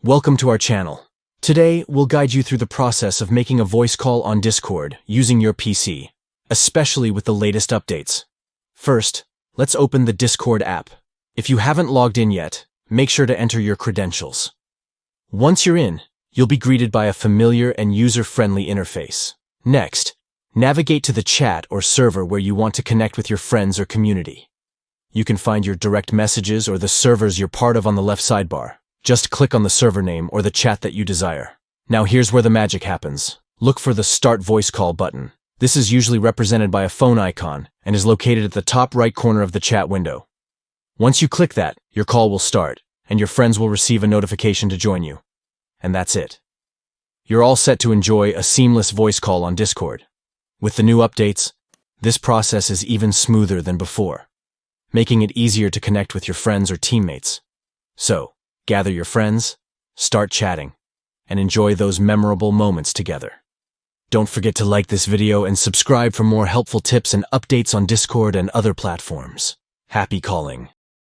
Welcome to our channel. Today, we'll guide you through the process of making a voice call on Discord using your PC, especially with the latest updates. First, let's open the Discord app. If you haven't logged in yet, make sure to enter your credentials. Once you're in, you'll be greeted by a familiar and user-friendly interface. Next, navigate to the chat or server where you want to connect with your friends or community. You can find your direct messages or the servers you're part of on the left sidebar. Just click on the server name or the chat that you desire. Now here's where the magic happens. Look for the Start Voice Call button. This is usually represented by a phone icon and is located at the top right corner of the chat window. Once you click that, your call will start, and your friends will receive a notification to join you. And that's it. You're all set to enjoy a seamless voice call on Discord. With the new updates, this process is even smoother than before, making it easier to connect with your friends or teammates. So, gather your friends, start chatting, and enjoy those memorable moments together. Don't forget to like this video and subscribe for more helpful tips and updates on Discord and other platforms. Happy calling!